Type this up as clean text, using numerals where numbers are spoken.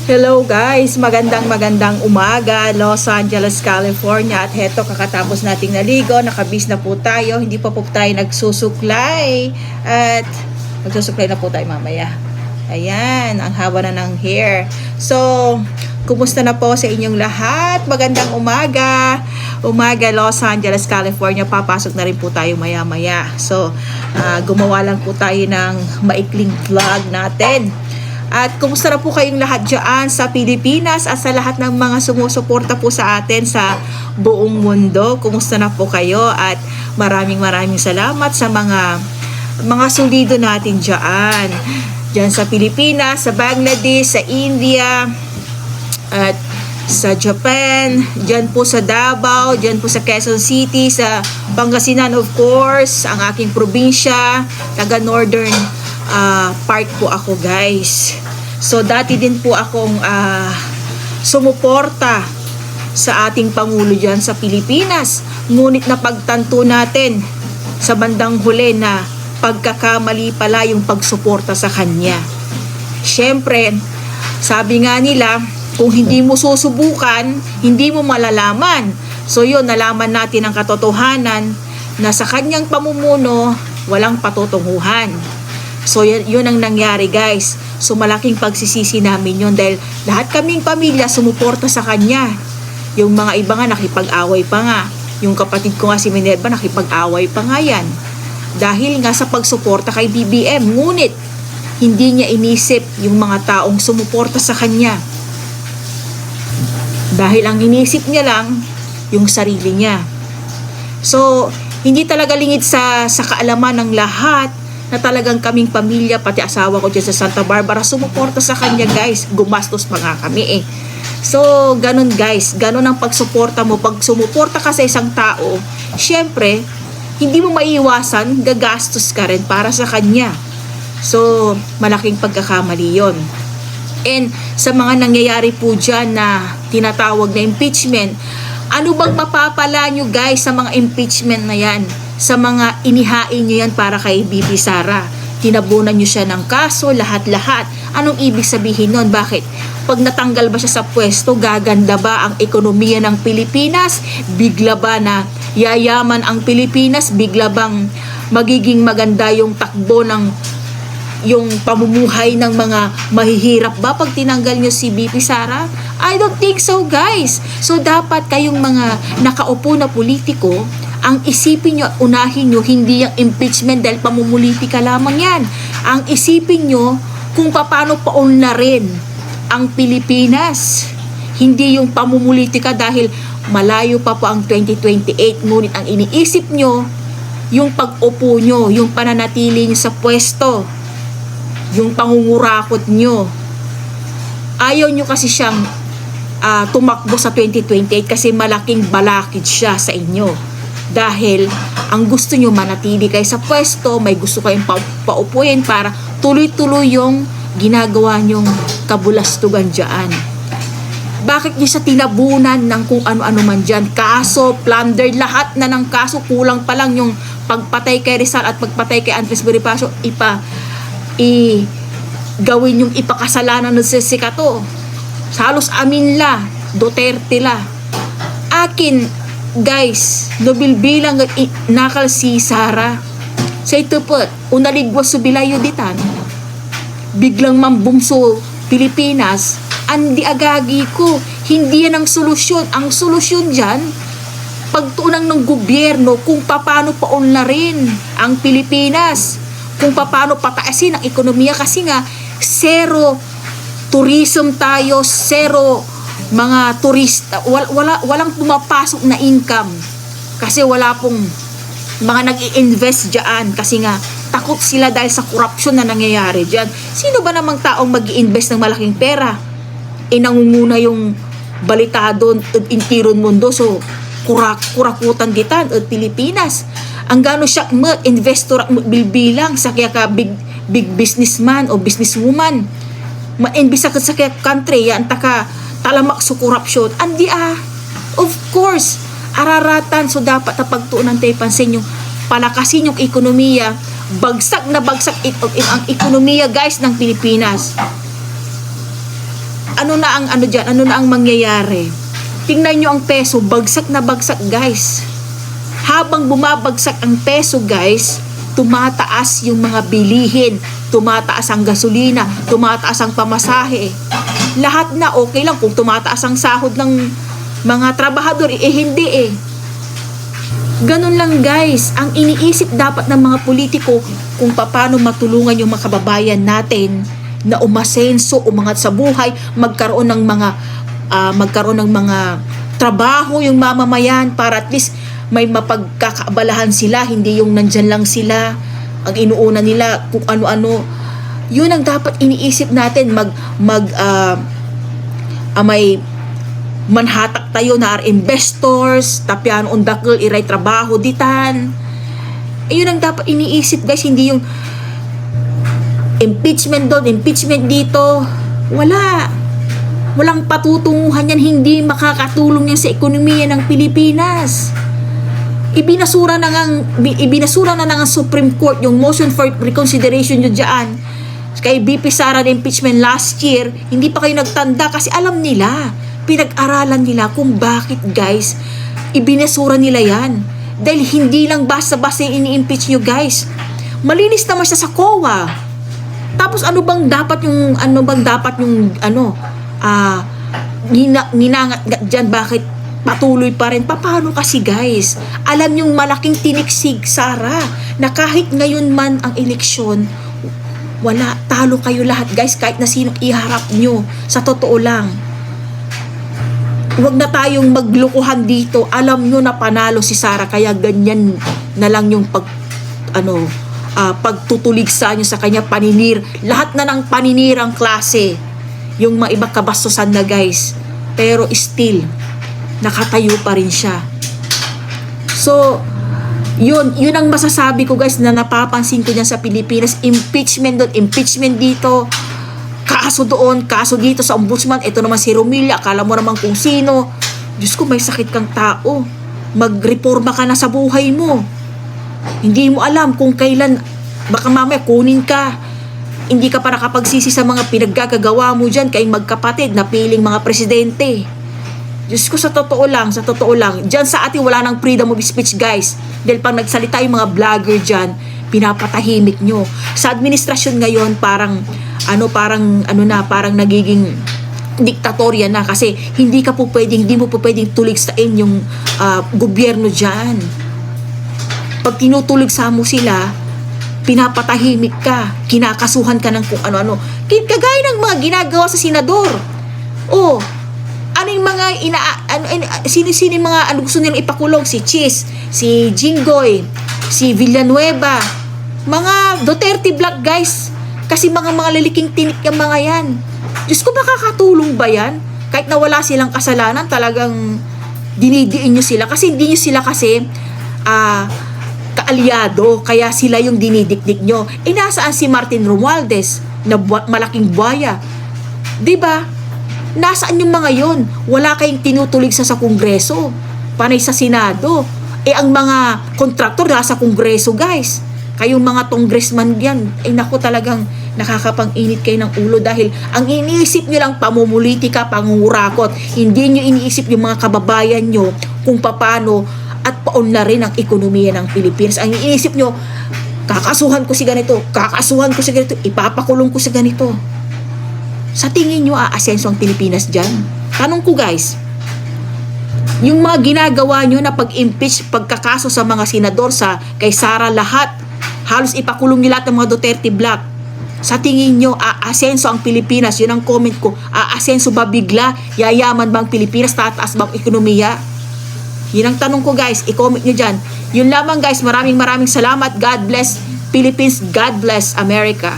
Hello guys, magandang umaga, Los Angeles, California. At heto, kakatapos nating naligo, nakabis na po tayo, hindi pa po tayo nagsusuklay. At magsusuklay na po tayo mamaya. Ayan, ang haba na ng hair. So, kumusta na po sa inyong lahat? Magandang umaga. Umaga, Los Angeles, California. Papasok na rin po tayo maya-maya. So, gumawa lang po tayo ng maikling vlog natin. At kumusta na po kayong lahat dyan sa Pilipinas at sa lahat ng mga sumusuporta po sa atin sa buong mundo. Kumusta na po kayo at maraming salamat sa mga solido natin dyan. Dyan sa Pilipinas, sa Bangladesh, sa India, at sa Japan, dyan po sa Davao, dyan po sa Quezon City, sa Pangasinan of course, ang aking probinsya, taga Northern part po ako guys. So dati din po akong sumuporta sa ating Pangulo dyan sa Pilipinas. Ngunit napagtanto natin sa bandang huli na pagkakamali pala yung pagsuporta sa kanya. Siyempre, sabi nga nila, kung hindi mo susubukan, hindi mo malalaman. So yun, nalaman natin ang katotohanan na sa kanyang pamumuno, walang patutunguhan. So yun ang nangyari guys. So malaking pagsisisi namin yun dahil lahat kaming pamilya sumuporta sa kanya. Yung mga iba nga nakipag-away pa nga. Yung kapatid ko nga si Minerva nakipag-away pa nga yan. Dahil nga sa pagsuporta kay BBM. Ngunit hindi niya inisip yung mga taong sumuporta sa kanya. Dahil ang inisip niya lang yung sarili niya. So hindi talaga lingid sa kaalaman ng lahat na talagang kaming pamilya, pati asawa ko dyan sa Santa Barbara, sumuporta sa kanya guys. Gumastos pa nga kami eh. So, ganun guys. Ganun ang pagsuporta mo. Pag sumuporta ka sa isang tao, syempre, hindi mo maiiwasan, gagastos ka rin para sa kanya. So, malaking pagkakamali yon. And sa mga nangyayari po dyan na tinatawag na impeachment, ano bang mapapala nyo guys sa mga impeachment na yan? Sa mga inihain nyo yan para kay BP Sara. Tinabunan nyo siya ng kaso, lahat-lahat. Anong ibig sabihin nun? Bakit? Pag natanggal ba siya sa pwesto, gaganda ba ang ekonomiya ng Pilipinas? Bigla ba na yayaman ang Pilipinas? Bigla bang magiging maganda yung takbo ng yung pamumuhay ng mga mahihirap ba pag tinanggal nyo si BP Sara? I don't think so guys. So dapat kayong mga nakaupo na politiko, ang isipin nyo, unahin nyo, hindi yung impeachment dahil pamumulitika lamang yan. Ang isipin nyo kung paano paunlarin ang Pilipinas. Hindi yung pamumulitika dahil malayo pa po ang 2028. Ngunit ang iniisip nyo, yung pag-upo nyo, yung pananatili nyo sa pwesto, yung pangungurakot nyo. Ayaw nyo kasi siyang tumakbo sa 2028 kasi malaking balakid siya sa inyo. Dahil ang gusto nyo manatili kayo sa pwesto, may gusto kayong paupuin para tuloy-tuloy yung ginagawa nyong kabulastugan dyan. Bakit nyo sa tinabunan ng kung ano-ano man dyan? Kaso, plunder, lahat na ng kaso, kulang pa lang yung pagpatay kay Rizal at pagpatay kay Andres Bonifacio, gawin yung ipakasalanan ng Sikato. Halos amin la, Duterte la. Akin, guys, nobilbilang nakal si Sara. Sa ito po, unaligwas subilayo ditan. Biglang mambumso Pilipinas. Andi agagi ko. Hindi yan ang solusyon. Ang solusyon dyan, pagtuunang ng gobyerno kung paano paunlarin ang Pilipinas. Kung paano pataasin ang ekonomiya kasi nga, zero tourism tayo, zero mga turista, walang pumapasok na income kasi wala pong mga nag-i-invest dyan kasi nga takot sila dahil sa corruption na nangyayari dyan. Sino ba namang taong mag-i-invest ng malaking pera? Nangunguna yung balitado at intiron mundo, so kurakutan ditan at Pilipinas. Ang gano siya investor bilbilang sa kaya ka big businessman o businesswoman ma-invest sa kaya country yan taka talamak sa korupsyon, andi of course, araratan. So dapat na pagtuunan tayo pansin yung palakasin yung ekonomiya. Bagsak na bagsak ang ekonomiya guys ng Pilipinas. ano na ang ano diyan, ano na ang mangyayari? Tingnan nyo ang peso, bagsak na bagsak guys. Habang bumabagsak ang peso guys, tumataas yung mga bilihin, tumataas ang gasolina, tumataas ang pamasahe. Lahat na okay lang kung tumataas ang sahod ng mga trabahador, hindi eh. Ganun lang guys, ang iniisip dapat ng mga politiko kung paano matulungan yung mga kababayan natin na umasenso, umangat sa buhay, magkaroon ng mga trabaho yung mamamayan para at least may mapagkakaabalahan sila, hindi yung nandyan lang sila, ang inuuna nila kung ano-ano. Yun ang dapat iniisip natin, may manhatak tayo na investors, tapyan undakil, iray trabaho, ditan. Yun ang dapat iniisip guys, hindi yung impeachment doon, impeachment dito. Walang patutunguhan yan, hindi makakatulong yan sa ekonomiya ng Pilipinas. Ibinasura na ng Supreme Court yung motion for reconsideration nyo dyan kay BP Sara na impeachment last year. Hindi pa kayo nagtanda kasi alam nila, pinag-aralan nila kung bakit guys ibinasura nila yan. Dahil hindi lang basta-basta yung ini-impeach nyo guys, malinis naman siya sa COA. Tapos ano bang dapat yung ninangat dyan, bakit patuloy pa rin? Paano kasi guys? Alam yung malaking tiniksig Sara na kahit ngayon man ang eleksyon, wala, talo kayo lahat guys, kahit na sinong iharap nyo. Sa totoo lang, huwag na tayong maglukuhan dito. Alam nyo na panalo si Sara, kaya ganyan na lang yung pagtutuligsa nyo sa kanya, paninir. Lahat na ng paninirang klase yung mga ibang kabastusan na guys, pero still nakatayo pa rin siya. So yun ang masasabi ko guys, na napapansin ko dyan sa Pilipinas. Impeachment doon, impeachment dito, kaso doon, kaso dito sa ombudsman. Ito naman si Romilla, akala mo naman kung sino. Diyos ko, may sakit kang tao, magreforma ka na sa buhay mo. Hindi mo alam kung kailan, baka mamaya kunin ka. Hindi ka pa nakapagsisi sa mga pinaggagawa mo dyan kayong magkapatid na piling mga presidente. Diyos ko, sa totoo lang, dyan sa atin wala nang freedom of speech guys. Dahil pag nagsalita yung mga vlogger dyan, pinapatahimik nyo. Sa administrasyon ngayon, parang nagiging diktatorya na, kasi hindi mo po pwedeng tuligsain yung gobyerno dyan. Pag tinutuligsa mo sila, pinapatahimik ka, kinakasuhan ka ng kung ano-ano. Kagaya ng mga ginagawa sa senador. Ano yung mga sino yung mga gusto nilang ipakulong? Si Chis, si Jinggoy, si Villanueva, mga Duterte Black guys. Kasi mga laliking tinik yung mga yan. Diyos ko, makakatulong ba yan? Kahit na wala silang kasalanan, talagang dinidiin nyo sila. Kasi hindi nyo sila kasi kaalyado, kaya sila yung dinidikdik nyo. Nasaan si Martin Romualdez na malaking buhaya? Diba? Nasaan yung mga yon? Wala kayong tinutulig sa Kongreso, panay sa Senado. Ang mga kontraktor nasa Kongreso guys. Kayong mga congressman yan, naku, talagang nakakapang-init kayo ng ulo, dahil ang iniisip nyo lang pamumulitika, pangungurakot. Hindi nyo iniisip yung mga kababayan nyo kung paano at paunlarin ang ekonomiya ng Pilipinas. Ang iniisip nyo, kakasuhan ko si ganito, ipapakulong ko si ganito. Sa tingin nyo, aasenso ang Pilipinas dyan? Tanong ko guys, yung mga ginagawa nyo na pag-impeach, pagkakaso sa mga senador, kay Sara, lahat, halos ipakulong nyo lahat ng mga Duterte Black. Sa tingin nyo, aasenso ang Pilipinas? Yun ang comment ko. Aasenso ba bigla? Yayaman ba ang Pilipinas? Tataas ba ang ekonomiya? Yun ang tanong ko guys, i-comment nyo dyan. Yun lamang guys, maraming salamat. God bless Philippines, God bless America.